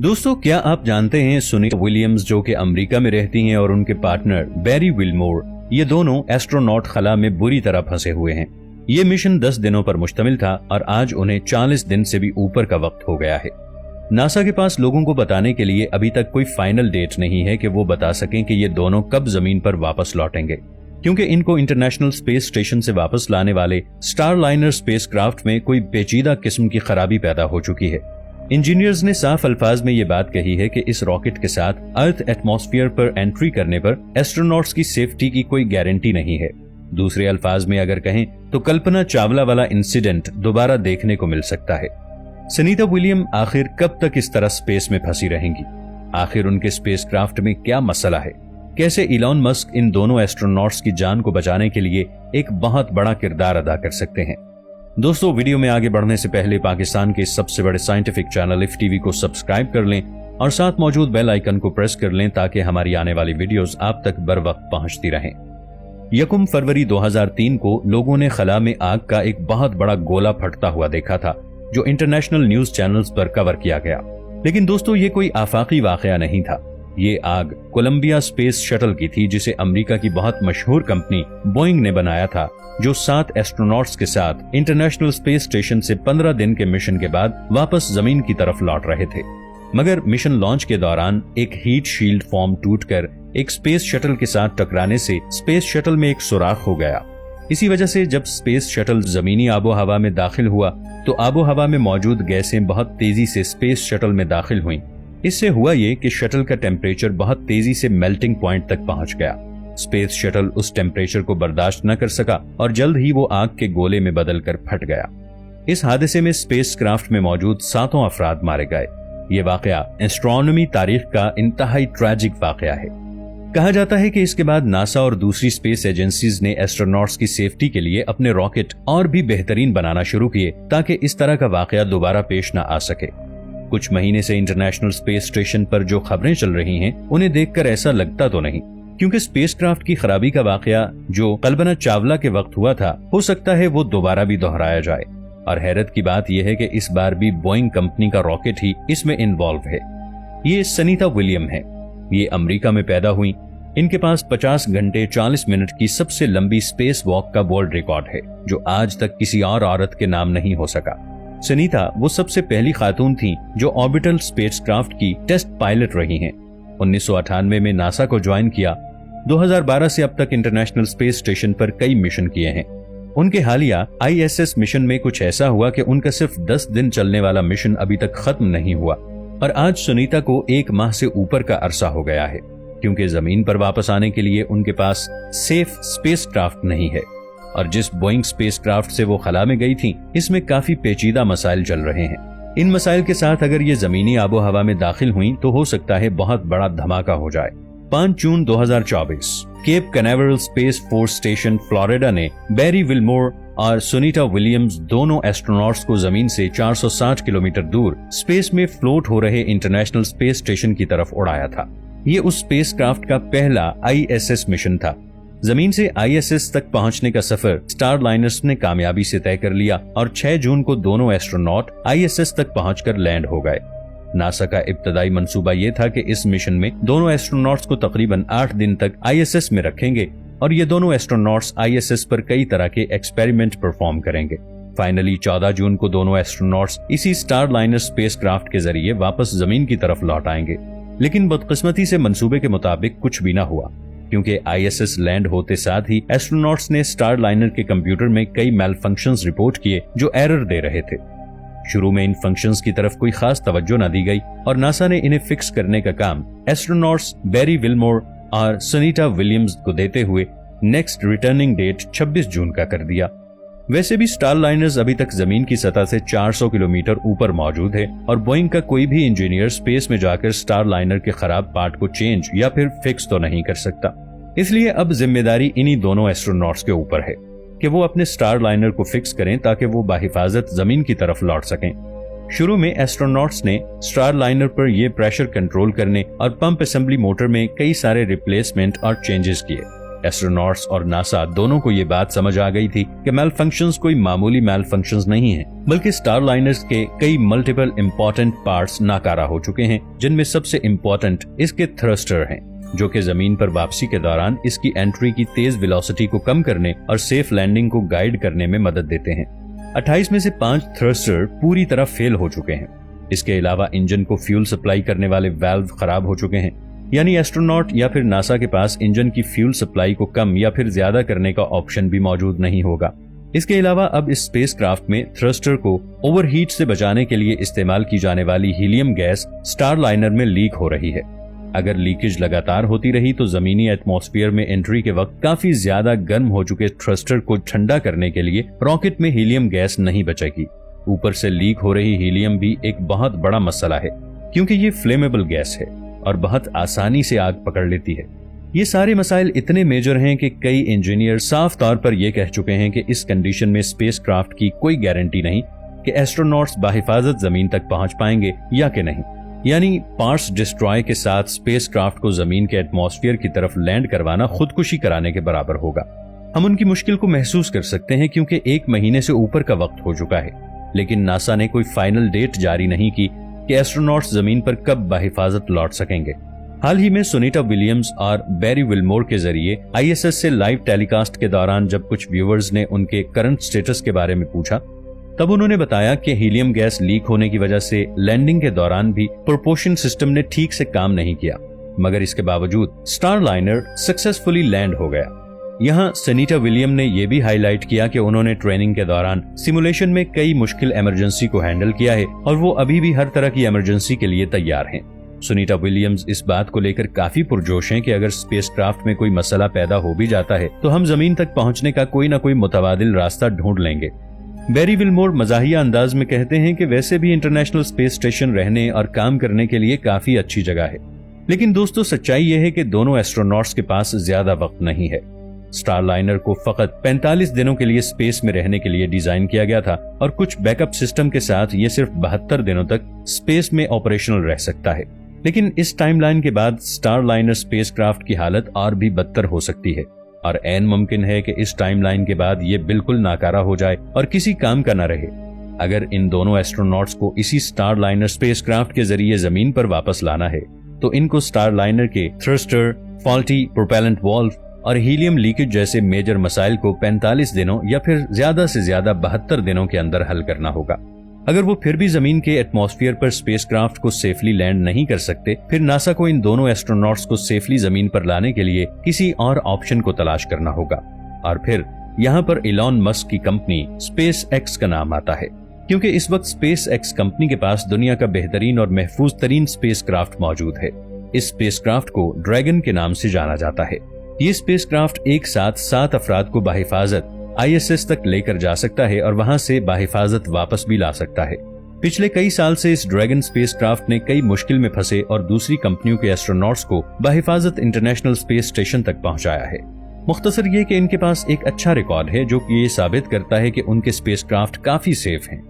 दोस्तों, क्या आप जानते हैं सुनीता विलियम्स जो कि अमेरिका में रहती हैं और उनके पार्टनर बैरी विलमोर, ये दोनों एस्ट्रोनॉट खला में बुरी तरह फंसे हुए हैं। ये मिशन 10 दिनों पर मुश्तमिल था और आज उन्हें 40 दिन से भी ऊपर का वक्त हो गया है। नासा के पास लोगों को बताने के लिए अभी तक कोई फाइनल डेट नहीं है कि वो बता सकें कि ये दोनों कब जमीन पर वापस लौटेंगे, क्योंकि इनको इंटरनेशनल स्पेस स्टेशन से वापस लाने वाले स्टारलाइनर स्पेसक्राफ्ट में कोई पेचीदा किस्म की खराबी पैदा हो चुकी है। इंजीनियर्स ने साफ अल्फाज में ये बात कही है कि इस रॉकेट के साथ अर्थ एटमॉस्फेयर पर एंट्री करने पर एस्ट्रोनॉट्स की सेफ्टी की कोई गारंटी नहीं है। दूसरे अल्फाज में अगर कहें तो कल्पना चावला वाला इंसिडेंट दोबारा देखने को मिल सकता है। सुनीता विलियम आखिर कब तक इस तरह स्पेस में फंसी रहेंगी? आखिर उनके स्पेसक्राफ्ट में क्या मसला है? कैसे इलॉन मस्क इन दोनों एस्ट्रोनॉट्स की जान को बचाने के लिए एक बहुत बड़ा किरदार अदा कर सकते हैं? दोस्तों, वीडियो में आगे बढ़ने से पहले पाकिस्तान के सबसे बड़े साइंटिफिक चैनल इफ टीवी को सब्सक्राइब कर लें और साथ मौजूद बेल आइकन को प्रेस कर लें ताकि हमारी आने वाली वीडियोस आप तक बर वक्त पहुंचती रहें। 1 फरवरी 2003 को लोगों ने खला में आग का एक बहुत बड़ा गोला फटता हुआ देखा था, जो इंटरनेशनल न्यूज चैनल्स पर कवर किया गया। लेकिन दोस्तों, ये कोई आफाकी वाकया नहीं था। ये आग कोलंबिया स्पेस शटल की थी, जिसे अमेरिका की बहुत मशहूर कंपनी बोइंग ने बनाया था, जो 7 एस्ट्रोनॉट्स के साथ इंटरनेशनल स्पेस स्टेशन से 15 दिन के मिशन के बाद वापस जमीन की तरफ लौट रहे थे। मगर मिशन लॉन्च के दौरान एक हीट शील्ड फॉर्म टूटकर एक स्पेस शटल के साथ टकराने से स्पेस शटल में एक सुराख हो गया। इसी वजह से जब स्पेस शटल जमीनी आबो हवा में दाखिल हुआ तो आबो हवा में मौजूद गैसें बहुत तेजी से स्पेस शटल में दाखिल हुईं। इससे हुआ ये कि शटल का टेम्परेचर बहुत तेजी से मेल्टिंग पॉइंट तक पहुंच गया। स्पेस शटल उस टेम्परेचर को बर्दाश्त न कर सका और जल्द ही वो आग के गोले में बदलकर फट गया। इस हादसे में स्पेस क्राफ्ट में मौजूद 7 अफराद मारे गए। ये वाकया एस्ट्रोनॉमी तारीख का इंतहाई ट्रैजिक वाकया है। कहा जाता है कि इसके बाद नासा और दूसरी स्पेस एजेंसीज ने एस्ट्रोनॉट्स की सेफ्टी के लिए अपने रॉकेट और भी बेहतरीन बनाना शुरू किए ताकि इस तरह का वाकया दोबारा पेश न आ सके। कुछ महीने से इंटरनेशनल स्पेस स्टेशन पर जो खबरें चल रही हैं, उन्हें देखकर ऐसा लगता तो नहीं, क्योंकि स्पेसक्राफ्ट की खराबी का वाकया जो कल्पना चावला के वक्त हुआ था, हो सकता है वो दोबारा भी दोहराया जाए। और हैरत की बात यह है कि इस बार भी बोइंग कंपनी का रॉकेट ही इसमें इन्वॉल्व है। ये सुनीता विलियम है। ये अमेरिका में पैदा हुई। इनके पास 50 घंटे 40 मिनट की सबसे लंबी स्पेस वॉक का वर्ल्ड रिकॉर्ड है, जो आज तक किसी और औरत के नाम नहीं हो सका। सुनीता वो सबसे पहली खातून थी जो ऑर्बिटल स्पेसक्राफ्ट की टेस्ट पायलट रही हैं। 1998 में नासा को ज्वाइन किया। 2012 से अब तक इंटरनेशनल स्पेस स्टेशन पर कई मिशन किए हैं। उनके हालिया ISS मिशन में कुछ ऐसा हुआ कि उनका सिर्फ 10 दिन चलने वाला मिशन अभी तक खत्म नहीं हुआ और आज सुनीता को 1 माह से ऊपर का अरसा हो गया है, क्योंकि जमीन पर वापस आने के लिए उनके पास सेफ स्पेसक्राफ्ट नहीं है। और जिस बोइंग स्पेसक्राफ्ट से वो खला में गई थी, इसमें काफी पेचीदा मसाइल चल रहे हैं। इन मसाइल के साथ अगर ये जमीनी आबो हवा में दाखिल हुई तो हो सकता है बहुत बड़ा धमाका हो जाए। 5 जून 2024 Cape Canaveral space force station Florida ने बैरी विलमोर और सुनीता विलियम्स दोनों एस्ट्रोनॉट्स को जमीन से 460 किलोमीटर दूर स्पेस में फ्लोट हो रहे इंटरनेशनल स्पेस स्टेशन की तरफ उड़ाया था। ये उस स्पेसक्राफ्ट का पहला ISS मिशन था। जमीन से ISS तक पहुंचने का सफर स्टारलाइनर्स ने कामयाबी से तय कर लिया और 6 जून को दोनों एस्ट्रोनॉट ISS तक पहुंचकर लैंड हो गए। नासा का इब्तदाई मंसूबा ये था कि इस मिशन में दोनों एस्ट्रोनॉट्स को तकरीबन 8 दिन तक ISS में रखेंगे और ये दोनों एस्ट्रोनॉट्स ISS पर कई तरह के एक्सपेरिमेंट परफॉर्म करेंगे। फाइनली 14 जून को दोनों एस्ट्रोनॉट्स इसी स्टारलाइनर स्पेसक्राफ्ट के जरिए वापस जमीन की तरफ लौट आएंगे। लेकिन बदकिस्मती से मंसूबे के मुताबिक कुछ भी न हुआ, क्योंकि ISS लैंड होते साथ ही एस्ट्रोनॉट्स ने स्टारलाइनर के कंप्यूटर में कई मैलफंक्शंस रिपोर्ट किए जो एरर दे रहे थे। शुरू में इन फंक्शंस की तरफ कोई खास तवज्जो न दी गई और नासा ने इन्हें फिक्स करने का काम एस्ट्रोनॉट्स बैरी विलमोर और सुनीता विलियम्स को देते हुए नेक्स्ट रिटर्निंग डेट 26 जून का कर दिया। वैसे भी स्टारलाइनर्स अभी तक जमीन की सतह से 400 किलोमीटर ऊपर मौजूद है और बोइंग का कोई भी इंजीनियर स्पेस में जाकर स्टारलाइनर के खराब पार्ट को चेंज या फिर फिक्स तो नहीं कर सकता। इसलिए अब जिम्मेदारी इन्हीं दोनों एस्ट्रोनॉट्स के ऊपर है कि वो अपने स्टारलाइनर को फिक्स करें ताकि वो बाहिफाजत जमीन की तरफ लौट सकें। शुरू में एस्ट्रोनॉट्स ने स्टारलाइनर पर यह प्रेशर कंट्रोल करने और पंप असेंबली मोटर में कई सारे रिप्लेसमेंट और चेंजेस किए। एस्ट्रोनॉट्स और नासा दोनों को ये बात समझ आ गई थी कि मैल फंक्शंस कोई मामूली मैल फंक्शंस नहीं है, बल्कि स्टारलाइनर्स के कई मल्टीपल इंपॉर्टेंट पार्ट्स नाकारा हो चुके हैं, जिनमें सबसे इम्पोर्टेंट इसके थ्रस्टर हैं, जो कि जमीन पर वापसी के दौरान इसकी एंट्री की तेज वेलोसिटी को कम करने और सेफ लैंडिंग को गाइड करने में मदद देते हैं। 28 में से 5 थ्रस्टर पूरी तरह फेल हो चुके हैं। इसके अलावा इंजन को फ्यूल सप्लाई करने वाले वाल्व खराब हो चुके हैं, यानी एस्ट्रोनॉट या फिर नासा के पास इंजन की फ्यूल सप्लाई को कम या फिर ज्यादा करने का ऑप्शन भी मौजूद नहीं होगा। इसके अलावा अब इस स्पेसक्राफ्ट में थ्रस्टर को ओवरहीट से बचाने के लिए इस्तेमाल की जाने वाली हीलियम गैस स्टारलाइनर में लीक हो रही है। अगर लीकेज लगातार होती रही तो जमीनी एटमॉस्फेयर में एंट्री के वक्त काफी ज्यादा गर्म हो चुके थ्रस्टर को ठंडा करने के लिए रॉकेट में हीलियम गैस नहीं बचेगी। ऊपर से लीक हो रही हीलियम भी एक बहुत बड़ा मसला है, क्योंकि ये फ्लेमेबल गैस है और बहुत आसानी से आग पकड़ लेती है। ये सारे मसाइल इतने मेजर हैं कि कई इंजीनियर साफ तौर पर यह कह चुके हैं कि इस कंडीशन में स्पेसक्राफ्ट की कोई गारंटी नहीं कि एस्ट्रोनॉट्स बाहिफाजत जमीन तक पहुंच पाएंगे या कि नहीं। यानी पार्ट्स डिस्ट्रॉय के साथ स्पेसक्राफ्ट को जमीन के एटमॉस्फेयर की तरफ लैंड करवाना खुदकुशी कराने के बराबर होगा। हम उनकी मुश्किल को महसूस कर सकते हैं, क्योंकि 1 महीने से ऊपर का वक्त हो चुका है, लेकिन नासा ने कोई फाइनल डेट जारी नहीं की कि एस्ट्रोनॉट्स जमीन पर कब बाहिफाजत लौट सकेंगे। हाल ही में सुनीता विलियम्स और बैरी विल्मोर के जरिए ISS से लाइव टेलीकास्ट के दौरान जब कुछ व्यूअर्स ने उनके करंट स्टेटस के बारे में पूछा, तब उन्होंने बताया कि हीलियम गैस लीक होने की वजह से लैंडिंग के दौरान भी प्रोपोर्शन सिस्टम ने ठीक से काम नहीं किया, मगर इसके बावजूद स्टारलाइनर सक्सेसफुली लैंड हो गया। यहाँ सनीटा विलियम ने यह भी हाईलाइट किया कि उन्होंने ट्रेनिंग के दौरान सिमुलेशन में कई मुश्किल इमरजेंसी को हैंडल किया है और वो अभी भी हर तरह की इमरजेंसी के लिए तैयार हैं। सुनीता विलियम्स इस बात को लेकर काफी पुरजोश हैं कि अगर स्पेसक्राफ्ट में कोई मसला पैदा हो भी जाता है तो हम जमीन तक पहुंचने का कोई ना कोई मुतबादिल रास्ता ढूंढ लेंगे। बैरी विल्मोर मजाहिया अंदाज में कहते हैं कि वैसे भी इंटरनेशनल स्पेस स्टेशन रहने और काम करने के लिए काफी अच्छी जगह है, लेकिन दोस्तों सच्चाई यह है कि दोनों एस्ट्रोनॉट्स के पास ज्यादा वक्त नहीं है। स्टारलाइनर को फकत 45 दिनों के लिए स्पेस में रहने के लिए डिजाइन किया गया था और कुछ बैकअप सिस्टम के साथ ये सिर्फ 72 दिनों तक स्पेस में ऑपरेशनल रह सकता है। लेकिन इस टाइमलाइन के बाद स्टारलाइनर स्पेसक्राफ्ट की हालत और भी बदतर हो सकती है और ऐन मुमकिन है कि इस टाइमलाइन के बाद ये बिल्कुल नाकारा हो जाए और किसी काम का न रहे। अगर इन दोनों एस्ट्रोनॉट्स को इसी स्टारलाइनर स्पेसक्राफ्ट के जरिए जमीन पर वापस लाना है तो इनको स्टारलाइनर के थ्रस्टर, फॉल्टी प्रोपेलेंट वाल्व और हीलियम लीकेज जैसे मेजर मसाइल को 45 दिनों या फिर ज्यादा से ज्यादा 72 दिनों के अंदर हल करना होगा। अगर वो फिर भी जमीन के एटमॉस्फेयर पर स्पेसक्राफ्ट को सेफली लैंड नहीं कर सकते, फिर नासा को इन दोनों एस्ट्रोनॉट्स को सेफली जमीन पर लाने के लिए किसी और ऑप्शन को तलाश करना होगा। और फिर यहाँ पर इलॉन मस्क की कंपनी स्पेस एक्स का नाम आता है, क्योंकि इस वक्त स्पेस एक्स कंपनी के पास दुनिया का बेहतरीन और महफूज तरीन स्पेसक्राफ्ट मौजूद है। इस स्पेसक्राफ्ट को ड्रैगन के नाम से जाना जाता है। ये स्पेसक्राफ्ट एक साथ 7 अफराद को बाहिफाजत ISS तक लेकर जा सकता है और वहां से बाहिफाजत वापस भी ला सकता है। पिछले कई साल से इस ड्रैगन स्पेसक्राफ्ट ने कई मुश्किल में फंसे और दूसरी कंपनियों के एस्ट्रोनॉट्स को बाहिफाजत इंटरनेशनल स्पेस स्टेशन तक पहुंचाया है। मुख्तसर ये कि इनके पास एक अच्छा रिकॉर्ड है जो कि ये साबित करता है कि उनके स्पेसक्राफ्ट काफी सेफ हैं।